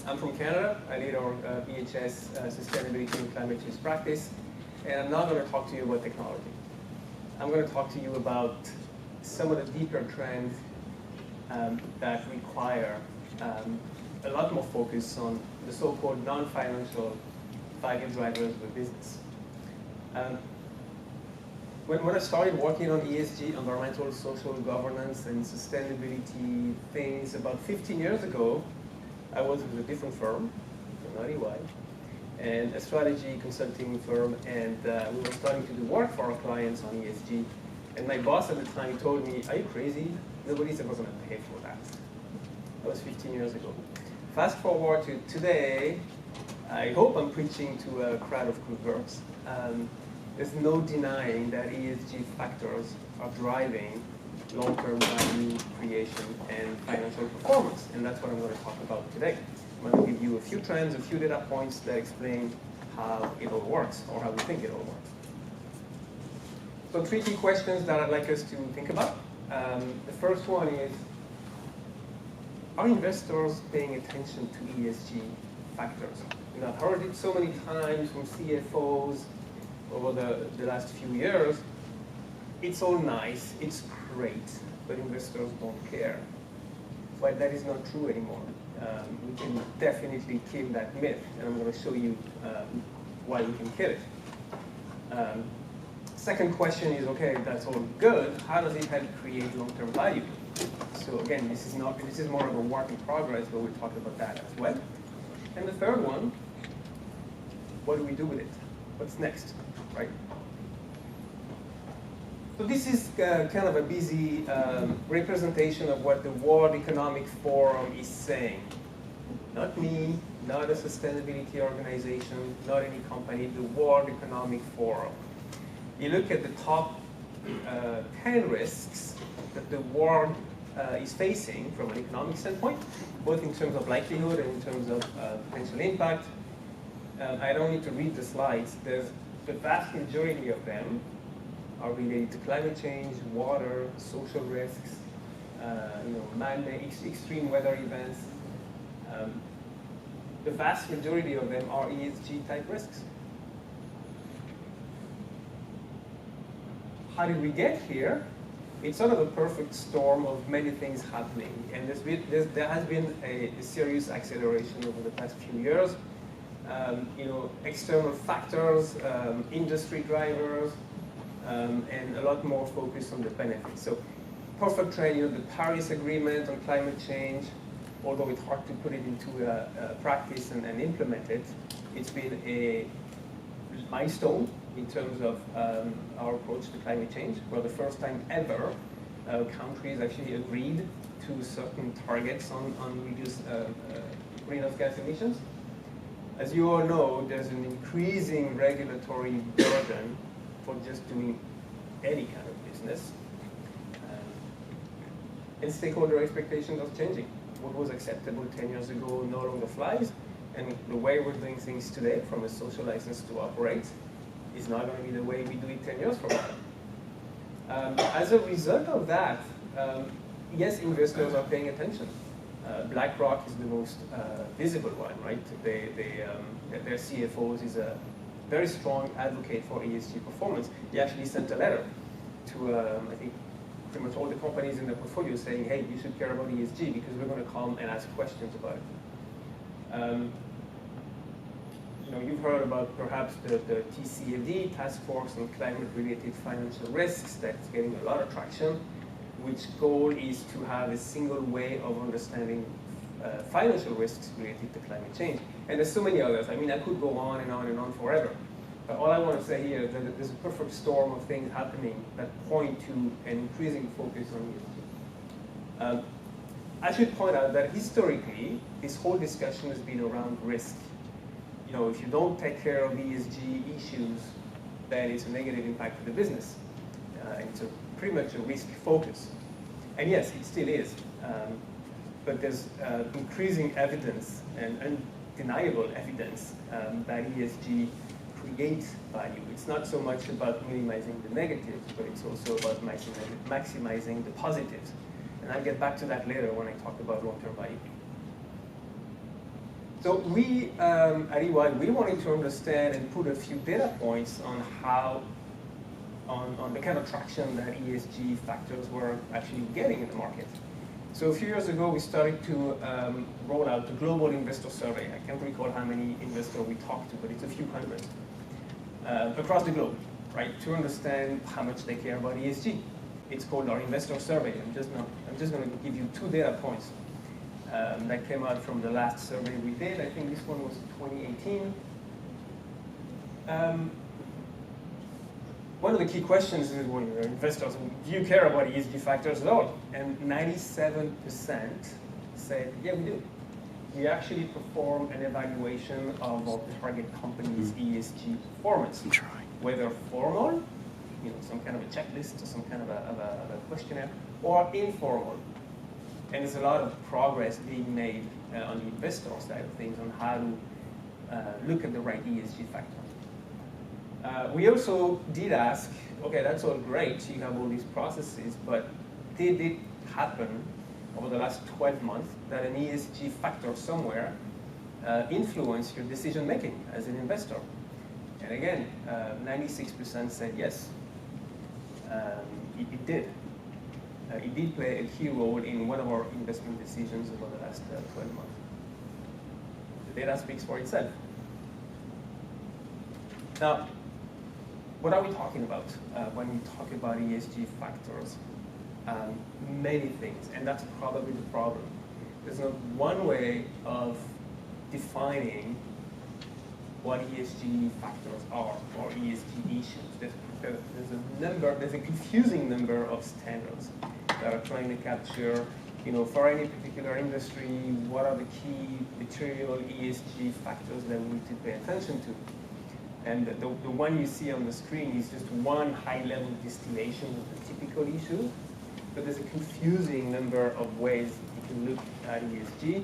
I'm from Canada. I lead our BHS Sustainability and Climate Change practice. And I'm not going to talk to you about technology. I'm going to talk to you about some of the deeper trends that require a lot more focus on the so-called non-financial value drivers of a business. When I started working on ESG, environmental, social governance, and sustainability things about 15 years ago, I was with a different firm, not EY, and a strategy consulting firm, and we were starting to do work for our clients on ESG. And my boss at the time told me, "Are you crazy? Nobody's ever going to pay for that." That was 15 years ago. Fast forward to today, I hope I'm preaching to a crowd of converts. There's no denying that ESG factors are driving long-term value creation and financial performance, and that's what I'm going to talk about today. I'm going to give you a few trends, a few data points that explain how it all works, or how we think it all works. So 3 key questions that I'd like us to think about. The first one is, are investors paying attention to ESG factors? You know, I've heard it so many times from CFOs over the last few years. It's all nice, it's great, but investors don't care. Well, that is not true anymore. We can definitely kill that myth, and I'm going to show you why we can kill it. Second question is, okay, that's all good. How does it help create long-term value? So again, this is more of a work in progress, but we'll talk about that as well. And the third one, what do we do with it? What's next, right? So this is kind of a busy representation of what the World Economic Forum is saying. Not me, not a sustainability organization, not any company, the World Economic Forum. You look at the top 10 risks that the world is facing from an economic standpoint, both in terms of likelihood and in terms of potential impact. I don't need to read the slides. The vast majority of them are related to climate change, water, social risks, man-made extreme weather events. The vast majority of them are ESG type risks. How did we get here? It's sort of a perfect storm of many things happening, and there has been a serious acceleration over the past few years. External factors, industry drivers, and a lot more focus on the benefits. So, perfect trend, the Paris Agreement on climate change, although it's hard to put it into practice and implement it, it's been a milestone in terms of our approach to climate change. For the first time ever, countries actually agreed to certain targets on reduced greenhouse gas emissions. As you all know, there's an increasing regulatory burden for just doing any kind of business. And stakeholder expectations are changing. What was acceptable 10 years ago no longer flies, and the way we're doing things today, from a social license to operate, is not going to be the way we do it 10 years from now. As a result of that, yes, investors are paying attention. BlackRock is the most visible one, right? Their CFO is a very strong advocate for ESG performance. He actually sent a letter to, I think, pretty much all the companies in the portfolio saying, hey, you should care about ESG because we're going to come and ask questions about it. You've heard about perhaps the TCFD, Task Force on Climate-Related Financial Risks, that's getting a lot of traction, which goal is to have a single way of understanding financial risks related to climate change. And there's so many others. I mean, I could go on and on and on forever. But all I want to say here is that there's a perfect storm of things happening that point to an increasing focus on ESG. I should point out that historically, this whole discussion has been around risk. If you don't take care of ESG issues, then it's a negative impact to the business. It's pretty much a risk focus. And yes, it still is. But there's increasing evidence and undeniable evidence that ESG creates value. It's not so much about minimizing the negatives, but it's also about maximizing the positives. And I'll get back to that later when I talk about long-term value. So we, at EY, we wanted to understand and put a few data points on how, on the kind of traction that ESG factors were actually getting in the market. So a few years ago, we started to roll out the global investor survey. I can't recall how many investors we talked to, but it's a few hundred across the globe, right? To understand how much they care about ESG. It's called our investor survey. I'm just going to give you 2 data points that came out from the last survey we did. I think this one was 2018. One of the key questions is when you're investors, do you care about ESG factors at all? And 97% said, yeah, we do. We actually perform an evaluation of our target company's ESG performance. I'm trying. Whether formal, you know, some kind of a checklist or some kind of a questionnaire, or informal. And there's a lot of progress being made on the investor side of things on how to look at the right ESG factors. We also did ask, okay, that's all great, you have all these processes, but did it happen over the last 12 months that an ESG factor somewhere influenced your decision making as an investor? And again, 96% said yes, it did. It did play a key role in one of our investment decisions over the last 12 months. The data speaks for itself. Now, what are we talking about when we talk about ESG factors? Many things, and that's probably the problem. There's not one way of defining what ESG factors are or ESG issues. There's a confusing number of standards that are trying to capture, you know, for any particular industry, what are the key material ESG factors that we need to pay attention to. And the one you see on the screen is just one high-level distillation of the typical issue, but there's a confusing number of ways you can look at ESG,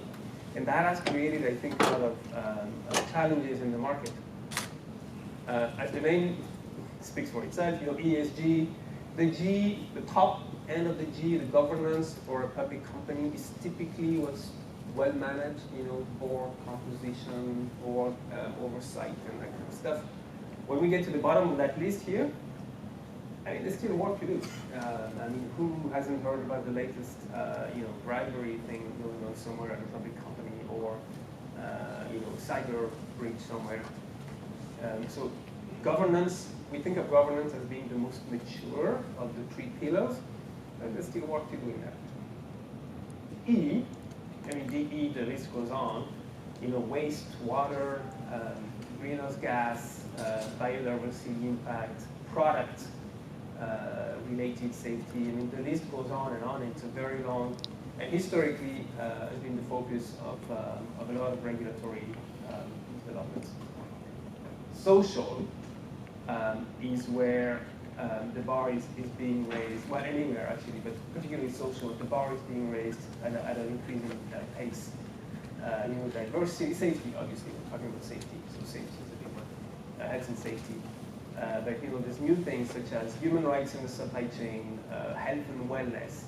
and that has created, I think, a lot of challenges in the market. As the name speaks for itself, you know, ESG, the G, the top end of the G, the governance for a public company is typically what's well managed, you know, board composition, board oversight, and that kind of stuff. When we get to the bottom of that list here, I mean, there's still work to do. I mean, who hasn't heard about the latest, you know, bribery thing going on somewhere at a public company, or you know, cyber breach somewhere? So, governance. We think of governance as being the most mature of the 3 pillars, but there's still work to do in that. E. I mean, DE, the list goes on. You know, waste, water, greenhouse gas, biodiversity impact, product related safety. I mean, the list goes on and on. It's a very long, and historically has been the focus of a lot of regulatory developments. Social is where the bar is being raised, well, anywhere actually, but particularly social, the bar is being raised at an increasing pace. You know, diversity, safety, obviously, we're talking about safety, so safety is a big one, health and safety. But you know, there's new things such as human rights in the supply chain, health and wellness,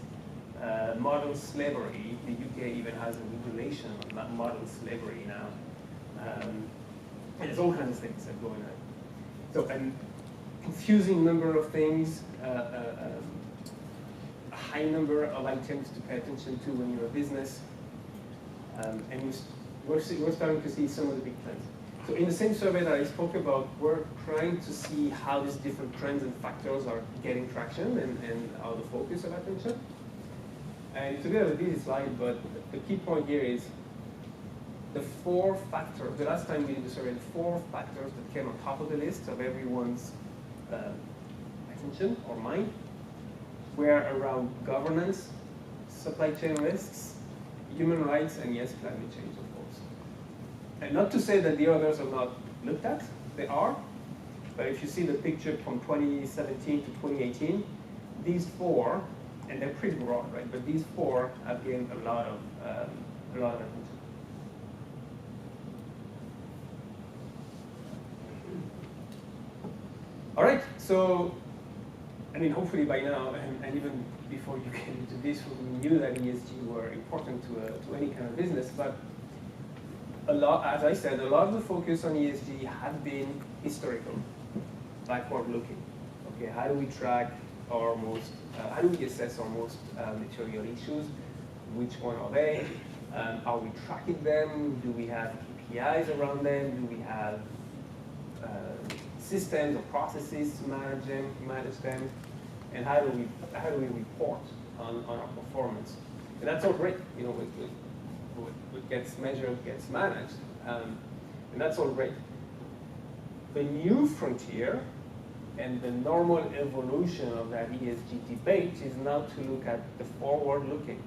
modern slavery. The UK even has a regulation on modern slavery now. And there's all kinds of things that go in there. So, and confusing number of things, a high number of items to pay attention to when you're a business, and we're starting to see some of the big trends. So in the same survey that I spoke about, we're trying to see how these different trends and factors are getting traction and how the focus of attention. And it's a bit of a busy slide, but the key point here is the 4 factors. The last time we did the survey, the 4 factors that came on top of the list of everyone's attention or mind were around governance, supply chain risks, human rights, and yes, climate change, of course. And not to say that the others are not looked at, they are, but if you see the picture from 2017 to 2018, these 4, and they're pretty broad, right, but these 4 have gained a lot of attention. All right, so, I mean, hopefully by now, and even before you came to this, we knew that ESG were important to any kind of business, but as I said, a lot of the focus on ESG has been historical, backward-looking. Okay, how do we track our most, how do we assess our most material issues? Which one are they? Are we tracking them? Do we have KPIs around them? Do we have systems or processes to manage them? And how do we report on our performance? And that's all great. You know, what gets measured gets managed, and that's all great. The new frontier and the normal evolution of that ESG debate is now to look at the forward-looking.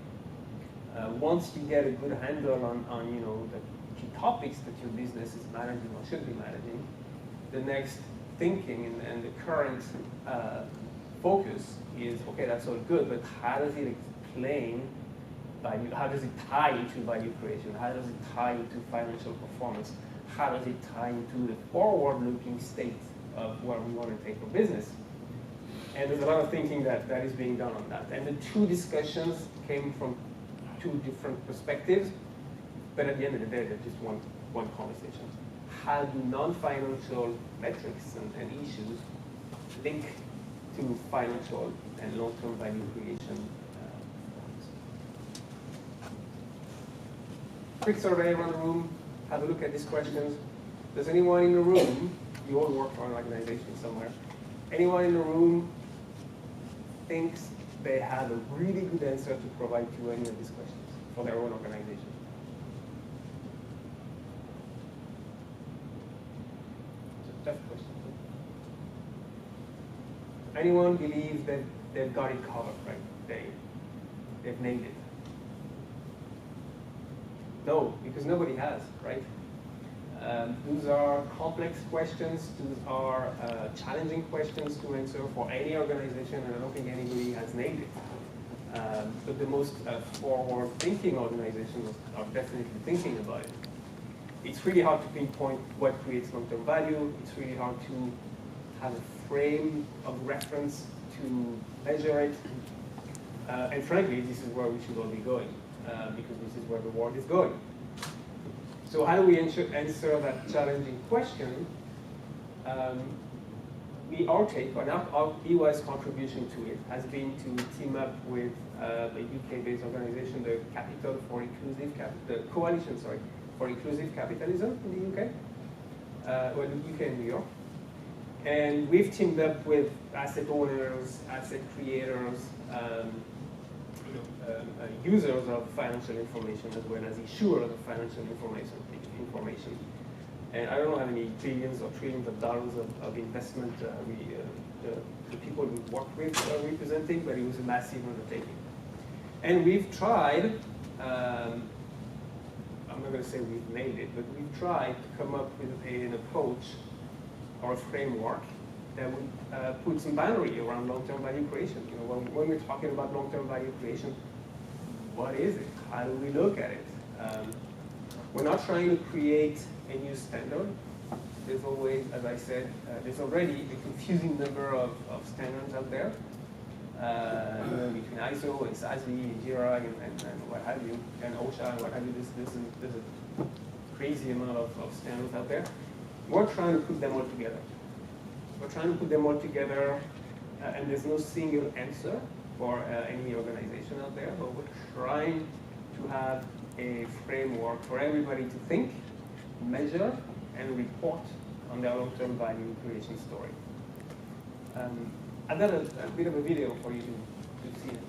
Once you get a good handle on you know, the key topics that your business is managing or should be managing, the next thinking and the current focus is, okay, that's all good, but how does it explain value? How does it tie into value creation? How does it tie into financial performance? How does it tie into the forward-looking state of where we want to take our business? And there's a lot of thinking that is being done on that. And the two discussions came from two different perspectives, but at the end of the day, they're just one conversation. How do non-financial metrics and issues link to financial and long-term value creation? Quick survey around the room, have a look at these questions. Does anyone in the room, you all work for an organization somewhere, anyone in the room thinks they have a really good answer to provide to any of these questions for their own organization? It's a tough question. Anyone believes that they've got it covered, right? They've nailed it? No, because nobody has, right? Those are complex questions, those are challenging questions to answer for any organization, and I don't think anybody has nailed it. But the most forward-thinking organizations are definitely thinking about it. It's really hard to pinpoint what creates long-term value. It's really hard to have a frame of reference to measure it. And frankly, this is where we should all be going, because this is where the world is going. So how do we answer that challenging question? Our take, or our EY's contribution to it has been to team up with a UK-based organization, the Coalition for Inclusive Capitalism in the UK, well, the UK and New York. And we've teamed up with asset owners, asset creators, users of financial information, as well as issuers of financial information. And I don't know how many billions or trillions of dollars of investment the people we worked with are representing, but it was a massive undertaking. And we've tried, I'm not going to say we've nailed it, but we've tried to come up with an approach or a framework that would put some boundary around long-term value creation. You know, when we're talking about long-term value creation, what is it? How do we look at it? We're not trying to create a new standard. There's always, as I said, there's already a confusing number of standards out there, between ISO and SASB and JIRA and what have you, and OSHA and what have you. There's a crazy amount of standards out there. We're trying to put them all together. And there's no single answer for any organization out there, but we're trying to have a framework for everybody to think, measure, and report on their long-term value creation story. I've got a bit of a video for you to see it.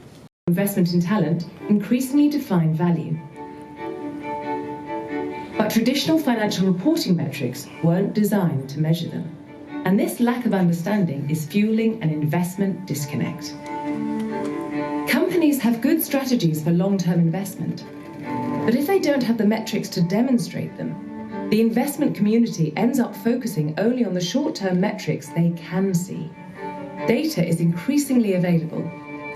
Investment in talent increasingly define value. But traditional financial reporting metrics weren't designed to measure them. And this lack of understanding is fueling an investment disconnect. Companies have good strategies for long-term investment, but if they don't have the metrics to demonstrate them, the investment community ends up focusing only on the short-term metrics they can see. Data is increasingly available,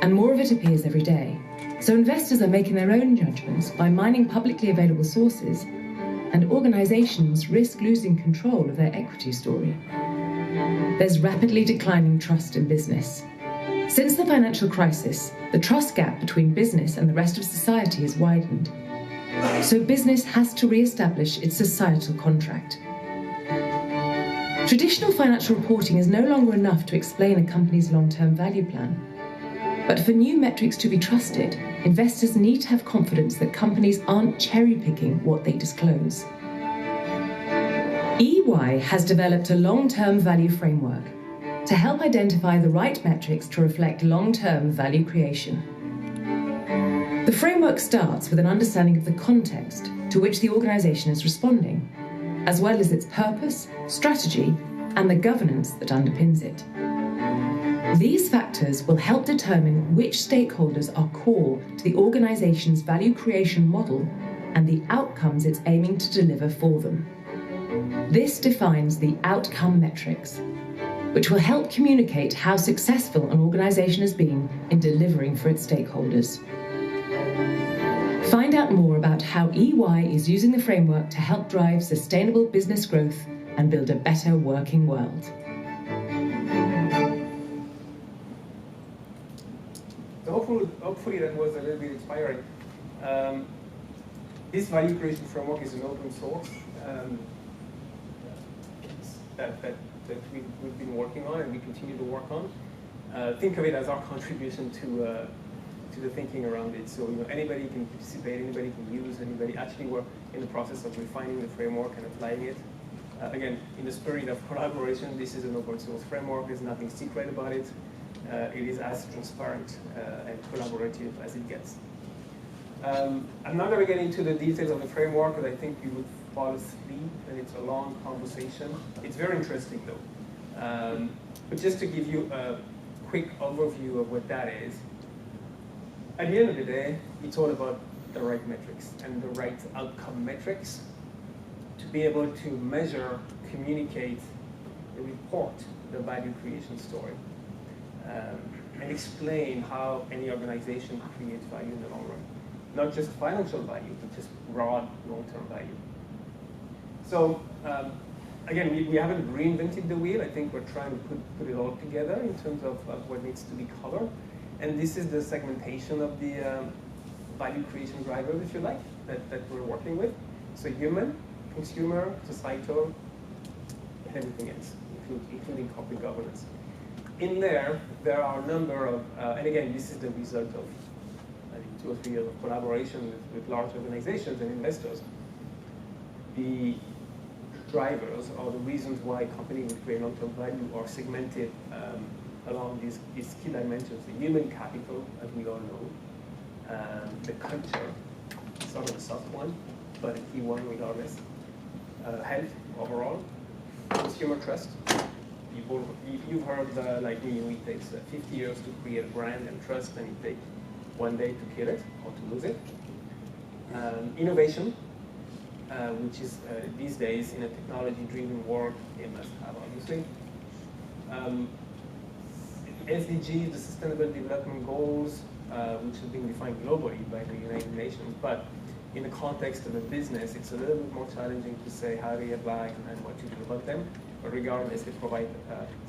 and more of it appears every day. So investors are making their own judgments by mining publicly available sources, and organizations risk losing control of their equity story. There's rapidly declining trust in business. Since the financial crisis, the trust gap between business and the rest of society has widened. So business has to re-establish its societal contract. Traditional financial reporting is no longer enough to explain a company's long-term value plan. But for new metrics to be trusted, investors need to have confidence that companies aren't cherry-picking what they disclose. EY has developed a long-term value framework to help identify the right metrics to reflect long-term value creation. The framework starts with an understanding of the context to which the organisation is responding, as well as its purpose, strategy, and the governance that underpins it. These factors will help determine which stakeholders are core to the organisation's value creation model and the outcomes it's aiming to deliver for them. This defines the outcome metrics, which will help communicate how successful an organisation has been in delivering for its stakeholders. Find out more about how EY is using the framework to help drive sustainable business growth and build a better working world. So hopefully that was a little bit inspiring. This value creation framework is an open source that we've been working on and we continue to work on. Think of it as our contribution to the thinking around it. So anybody can participate, anybody can use, anybody. Actually, we're in the process of refining the framework and applying it. Again, in the spirit of collaboration, this is an open source framework. There's nothing secret about it. It is as transparent and collaborative as it gets. I'm not going to get into the details of the framework because I think you would fall asleep and it's a long conversation. It's very interesting though. But just to give you a quick overview of what that is, at the end of the day, it's all about the right metrics and the right outcome metrics to be able to measure, communicate, report the value creation story, and explain how any organization creates value in the long run. Not just financial value, but just broad long-term value. So again, we haven't reinvented the wheel. I think we're trying to put it all together in terms of what needs to be covered. And this is the segmentation of the value creation drivers, if you like, that we're working with. So human, consumer, societal, and everything else, including corporate governance. In there are a number of, and again, this is the result of I think 2 or 3 years of collaboration with large organizations and investors. The drivers or the reasons why companies would create long-term value are segmented along these key dimensions: the human capital, as we all know, the culture, sort of a soft one, but a key one regardless, health overall, consumer trust. You've heard like me, it takes 50 years to create a brand and trust, and it takes 1 day to kill it or to lose it. Innovation, which is these days in a technology-driven world, a must-have, obviously. SDGs, the Sustainable Development Goals, which have been defined globally by the United Nations, but in the context of a business, it's a little bit more challenging to say how they apply and what to do about them. But regardless, they provide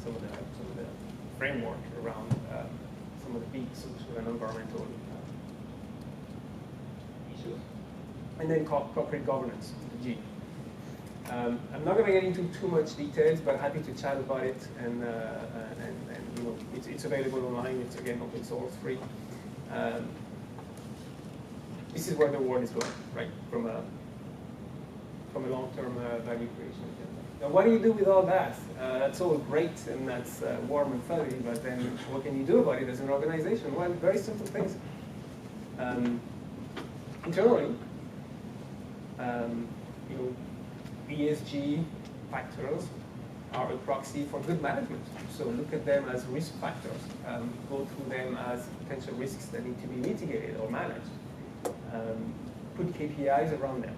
some of the framework around some of the big social and environmental issues. And then corporate governance, the G. I'm not going to get into too much details, but happy to chat about it. And it's available online. It's again open source, free. This is where the world is going, right? From a long-term value creation agenda. Now, what do you do with all that? That's all great and that's warm and fuzzy, but then what can you do about it as an organization? Well, very simple things. Internally, ESG factors are a proxy for good management. So look at them as risk factors. Go through them as potential risks that need to be mitigated or managed. Put KPIs around them.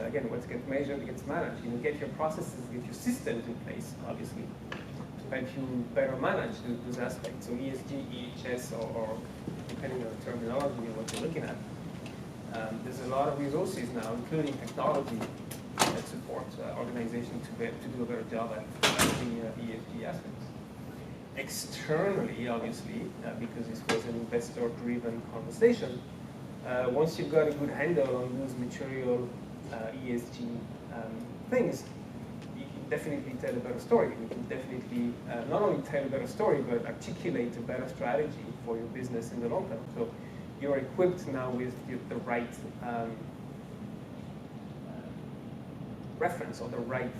Again, what gets measured gets managed. Get your processes, get your systems in place, obviously, to help you better manage those aspects. So ESG, EHS, or depending on the terminology and what you're looking at. There's a lot of resources now, including technology, that support organizations to do a better job at managing ESG aspects. Externally, obviously, because this was an investor-driven conversation, Once you've got a good handle on those material ESG things, you can definitely tell a better story. You can definitely not only tell a better story, but articulate a better strategy for your business in the long term. So you're equipped now with the right reference or the right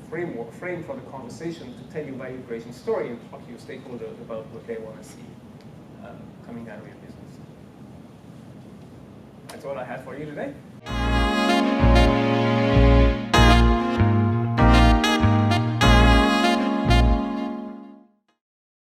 frame for the conversation to tell your value creation story and talk to your stakeholders about what they want to see coming out of your business. That's all I have for you today.